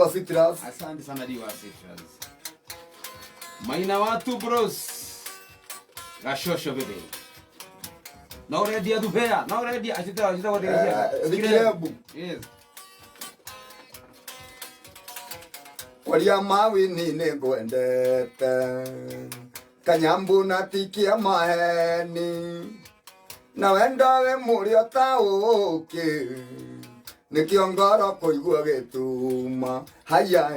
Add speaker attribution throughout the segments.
Speaker 1: Citrus.
Speaker 2: Asante sana Diwa Citrus. Maina watu bros. Gashosho bebe. Na already adupea, na already ajita watu
Speaker 1: Zikirebu.
Speaker 2: Yes.
Speaker 1: Walia mawi ni negwendete. Kanyambu na tikia maheni. Na wenda we murio tauke. Nikiongoro kuigua gituma. Haya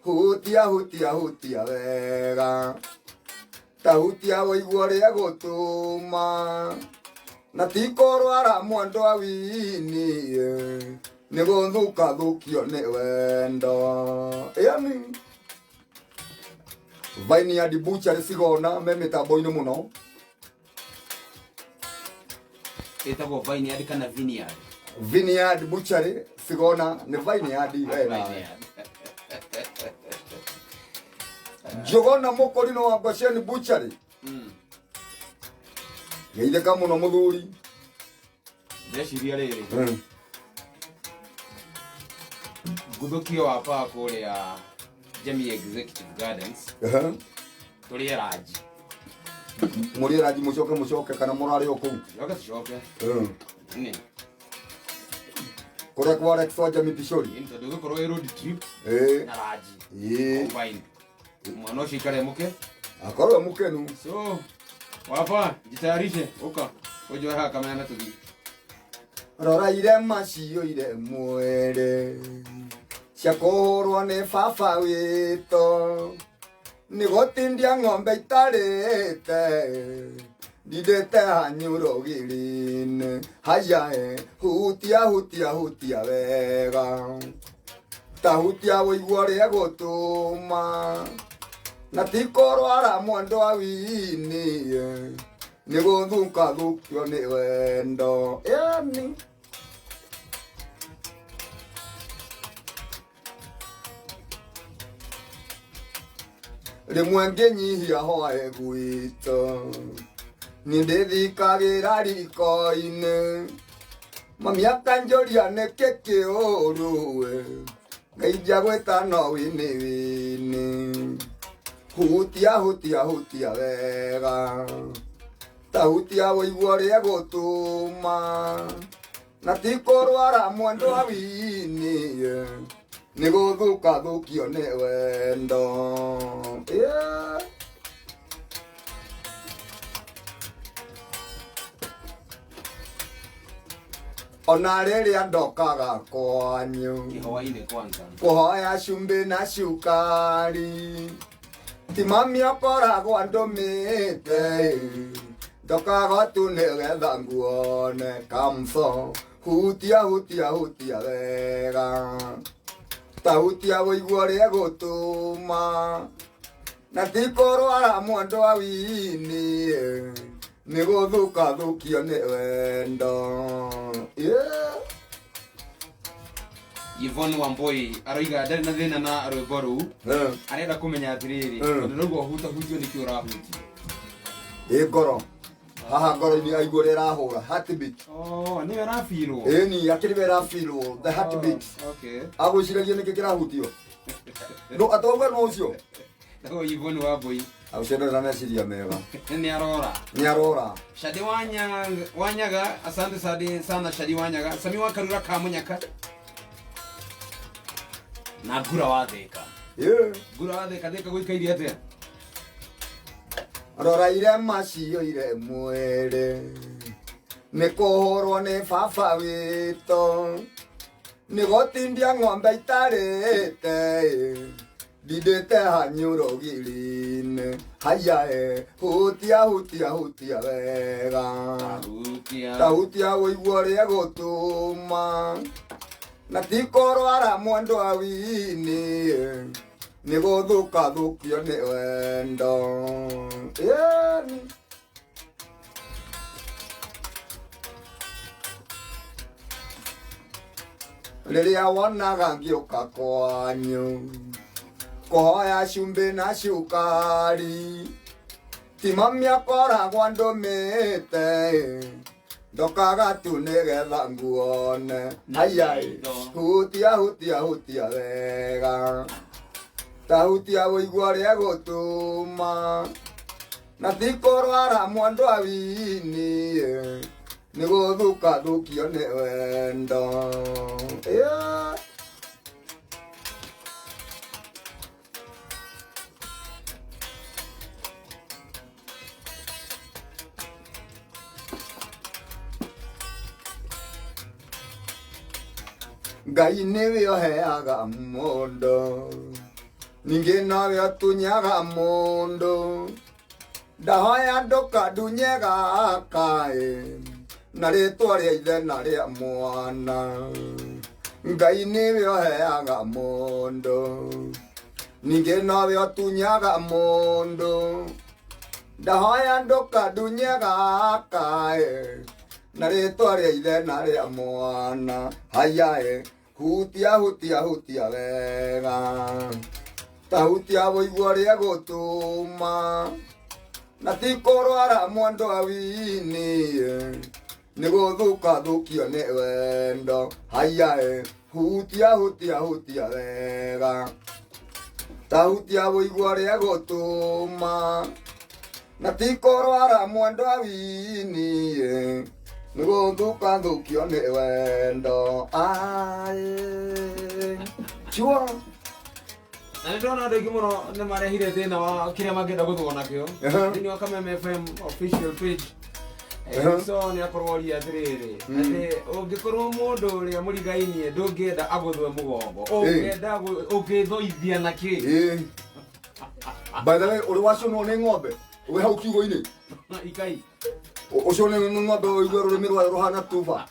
Speaker 1: hutia wega. Ta hutia woigua ria gutuma. Na tikorwara mwandu awini. Nigothuka thukio ni wendo. Yani Vineyard Butchery Sigona me mitambo-ini muno.
Speaker 2: Etagwo Vineyard kana Vineyard.
Speaker 1: Vineyard Butchery Sigona ni Vineyard wega. Jogona mukorino wa Gosheni Butchery. Geitheka muno muthuri.
Speaker 2: Ndeciria riri. Guthukio wa pako ya Jamii Executive Gardens. Turi raji.
Speaker 1: Muri raji mucoke kana murari oku.
Speaker 2: Coke. Ni.
Speaker 1: Kore kwa Rex wa Jamii Pishori.
Speaker 2: Into dogo koro road trip. Na raji. Combine. Mwana shikare muke.
Speaker 1: Akoro mukenu.
Speaker 2: So wapa jitayarishe uka. Ojo ha kama na tudi.
Speaker 1: Rora ire macio ire mwere. Ciakorwo ni baba wito. Nigotindia ng'ombe itarite. Ndindite hanyuro girine. Haya hutia wega. Ta hutia woigua ria gutuma. Na tikorwara mwandu awini. Nigothuka thukio ni wendo. Yani rimwe nginyihia hoe gwito. Nindithikagira riko-ini. Mami akanjoria niki kiuru. Ngaija gwita no wini. Hutia wega. Ta hutia woigua ria gutuma. Na tikorwara mwandu awini. Nigothuka thukio ni wendo. Ona riria ndokaga kwanyu.
Speaker 2: Kihoa-ini kwanza.
Speaker 1: Kuhoya cumbi na cukari. Ti mami akoragwo andumite. Ndokaga tu nigetha nguone kamso. Hutia wega. Ta hutia woigua ria gutuma. Na tikorwara mwandu awini. Nigothuka thukio ni wendo.
Speaker 2: Yvonne Wamboi aroiga ndari na thina na rwimbo ruu. Arenda kumenya atiriri tondu niguo hutio nikio rahuti.
Speaker 1: Ngoro. Haha ngoro-ini aigua ria rahura heartbeat.
Speaker 2: Ni arafirwo.
Speaker 1: Ni akiri rafirwo the heartbeat.
Speaker 2: Okay.
Speaker 1: Agwiciragia niki kirahutio. No atogwe no ucio.
Speaker 2: Tago Yvonne Wamboi.
Speaker 1: Aucendera na ciria mega.
Speaker 2: Ni arora. Shadi Wanyaga, asante sana Shadi Wanyaga. Sami wa Karura Kamunyaka. Na Gura wa Thika. Gura wa Thika gwikairie atia.
Speaker 1: Rora ire macio ire mwere. Nikuhurwo ni baba wito. Nigotindia ng'ombe itarite. Ndindite hanyuro girine. Haya hutia wega. Ta hutia woigua ria gutuma. Na tikorwara mwandu awini. Nigothuka thukio ni wendo. Riria wonaga ngiuka kwanyu. Kuhoya cumbi na cukari. Ti mami akoragwo andumite. ndokaga tu nigetha nguone ayai hutia wega ta hutia wĩigua rĩa gũtũma na ti kũrwara mwandu awini nĩ gũthũkathũkio nĩ wendo Ngai nĩwe ũheaga mũndũ ningĩ nowe ũtunyaga mũndũ ndahoya ndũkandunye gakaĩ na rĩtwa rĩa ithe na rĩa mwana Ngai nĩwe ũheaga mũndũ ningĩ nowe ũtunyaga mũndũ ndahoya ndũkandunye gakaĩ na rĩtwa rĩa ithe na rĩa mwana hayaĩ hutia wega ta hutia wĩigua rĩa gũtũma na ti kũrwara mwandu awini nĩ gũthũkathũkio nĩ wendo hayaĩ hutia wega ta hutia wĩigua rĩa gũtũma na ti kũrwara mwandu awini nĩ gũthũkathũkio nĩ wendo chuo
Speaker 2: na nĩ ndona andũ aingĩ mũno nĩ marehire thĩna wa kĩrĩa mangĩenda gũthũa nakĩo thĩinĩ wa Kameme FM official page so nĩ akorwo atĩrĩrĩ atĩ ũngĩkorwo mũndũ ũrĩa mũrigainie ndũngĩenda agũthwe mũgongo ũngĩthoithia na kĩ
Speaker 1: by the way ũrĩ waconwo nĩ ng'ombe ũrĩ hau kiugo-inĩ
Speaker 2: ikai
Speaker 1: ũcio nĩ ng'ombe ũigua rũrĩmĩ rwayo rũhana tuba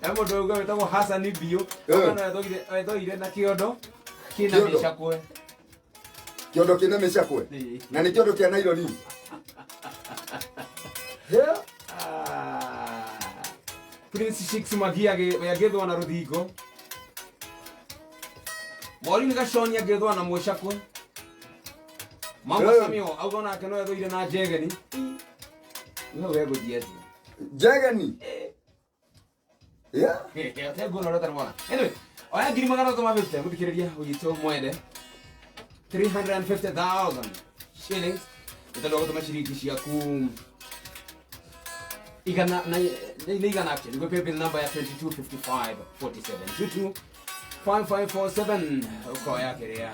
Speaker 2: mũndũ ũyũ wĩtagwo Hasani Bio ethoire na kĩondo kĩna mĩcakwe
Speaker 1: na nĩ kĩondo kĩa naironi
Speaker 2: Prince Symo Makagary agĩthũa na rũthingo Maureen Gachoni agĩthũa na mũcakwe Mama Samio auga nake no ethũire na njegeni no wegũthiĩ atĩa
Speaker 1: njegeni
Speaker 2: Anyway, oya ngiri magana matatu gũthikĩrĩria ũgitũ mwende 350,000 shillings ĩtandũ gũtũma ciringi ciaku igana atĩa nĩguo paybill number ya 225547 225547 ũkoya kĩrĩa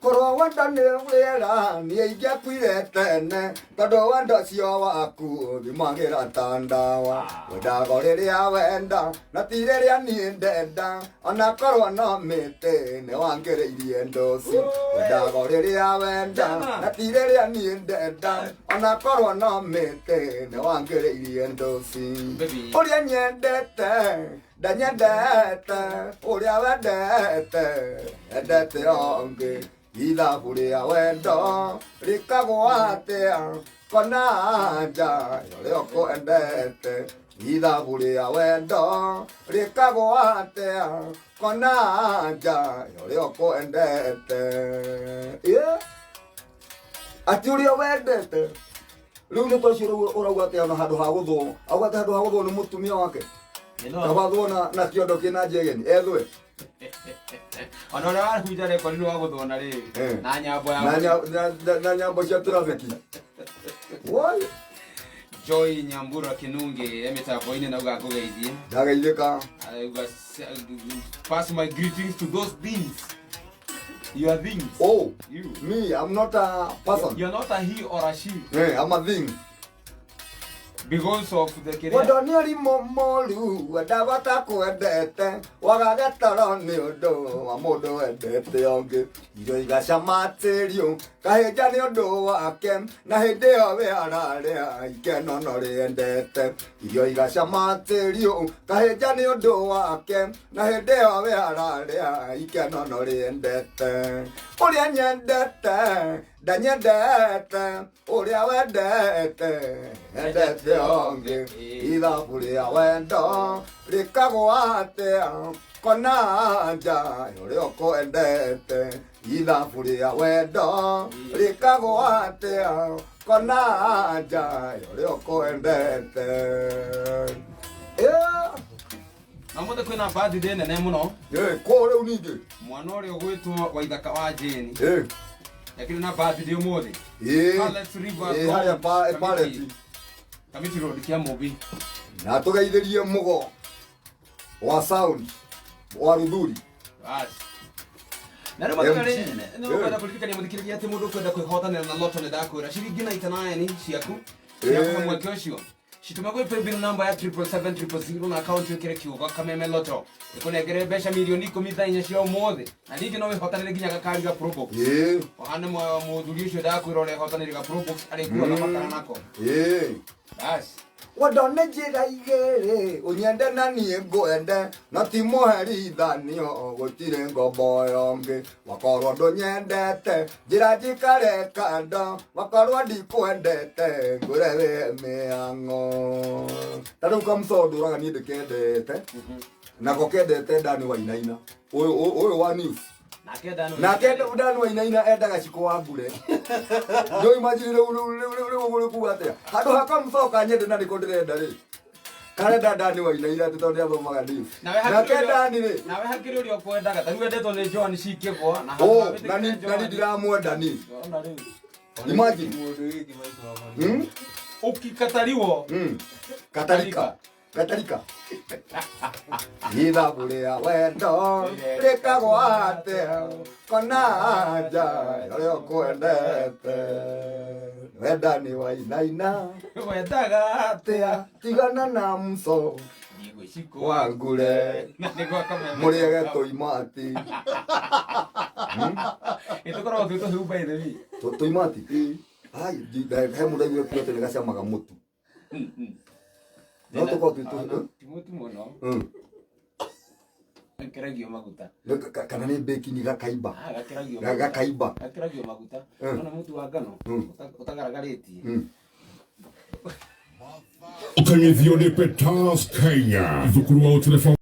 Speaker 1: korwo wendo nĩ wĩra nĩ aingĩ akuire tene tondũ wendo cio waku thimagĩra ta ndawa wendago rĩrĩa wenda na ti rĩrĩa niĩ ndenda ona korwo no mĩtĩ nĩ wangĩrĩirie ndoci wendago rĩrĩa wenda na ti rĩrĩa niĩ ndenda ona korwo no mĩtĩ nĩ wangĩrĩirie ndoci ũrĩa nyendete ndanyendete ũrĩa wendete endete ũngĩ ithabu rĩa wendo rĩkagwo atĩa kona nja ũrĩa ũkwendete ithabu rĩa wendo rĩkagwo atĩa kona nja ũrĩa ũkwendete atĩ ũrĩa wendete rĩu nĩ twacio ũrauga atĩa ona handũ ha gũthũo auga atĩ handũ ha gũthũo nĩ mũtumia wake kabathũo na kĩondo kĩna njegeni ethwe
Speaker 2: ona ũrĩa warahunja rekondi nĩ wagũthũo na rĩrĩ na nyambo
Speaker 1: na nyambo cia trafiki
Speaker 2: Joy Nyambura Kinunge mĩtambo-inĩ nauga ngũgeithie
Speaker 1: ndageithĩka
Speaker 2: pass my greetings to those things you are things
Speaker 1: you me I'm not a person
Speaker 2: you're not a he or a she
Speaker 1: I'm a thing
Speaker 2: because of the career
Speaker 1: wendo nĩ ũrimũ mũru wendagota kwendete wagagetoro nĩ ũndũ wa mũndũ wendete ũngĩ irio igacama tĩriũ kahĩnja nĩ ũndũ wake na hĩndĩ ĩyo we ararĩa ikeno no rĩendete irio igacama tĩriũ kahĩnja nĩ ũndũ wake na hĩndĩ ĩyo we ararĩa ikeno no rĩendete ũrĩa nyendete ndanyendete uria wendete endete onge ithabu ria wendo rikagwa atia kona nja uria ukwendete ithabu ria wendo rikagwa atia kona nja uria ukwendete.
Speaker 2: Namude kwina birthday nene muno.
Speaker 1: Ko riu ningi
Speaker 2: mwana uri ugwitwo Waithaka wa Jane. Yakiri na birthday umuthi. Let's river.
Speaker 1: Haya paleti.
Speaker 2: Kamiti road kia Mobi.
Speaker 1: Na tugeithirie mugo wa sound wa Ruthuri.
Speaker 2: Bas. Na rĩu matukare nĩ ũkwenda kũririkania mũthikĩrĩria atĩ mũndũ ũkwenda kwĩhotanĩra na loto nĩ ndakwĩra ciringi 99 ciaku cia mweke ũcio citũma gwĩ paybill number ya 77700 na account wĩkĩre kiugo Kameme Lotto ĩkũnengere mbeca milioni 14 cia ũmũthĩ na ningĩ no wĩhotanĩre nginya gakari ga Probox. Ohane mũthuri ũcio ndakwĩra ũrehotanĩre ga Probox arĩkuaga makara nako. Bas.
Speaker 1: Wadone njĩra igĩrĩ ũnyende na niĩ ngwende na ti mũherithanio gũtirĩ ngombo yongĩ wakorwo ndũnyendete njĩra njikare kando wakorwo ndikwendete ngũrewe mĩang'o. Ta rĩu kamũco ndũraga niĩ ndĩkendete nako kendete Dani Wainaina ũyũ wa news nake Dani Wainaina endaga ciko wa mbure. Ndio imagine rĩu kuga atĩa handũ ha kamũco kanyende na nĩko ndĩrenda rĩ karenda Dani Wainaina tondũ athomaga news nake Dani rĩ
Speaker 2: nawe hakĩrĩ ũrĩa ũkwendaga ta rĩu wendetwo nĩ John Cikĩgwa
Speaker 1: na nĩ ndiramwenda ni imagine
Speaker 2: ukikataliwo
Speaker 1: Katarika ithabu ria wendo rikagwa atia kona nja uria ukwendete Dani Wainaina
Speaker 2: wendaga
Speaker 1: atia tigana na mso wangure muriege tuimati
Speaker 2: itukorwo twĩtũhumba ithe
Speaker 1: tuimati ai he mũndũ aigua kuo tene gacamaga mũtu no tuko tutu
Speaker 2: mutu muno keragio maguta
Speaker 1: kana ni baking gakaimba
Speaker 2: keragio maguta ona mutu wa ngano utagaragaritie
Speaker 3: Ukanyithio ni Petas Kenya thukuru wa telefoni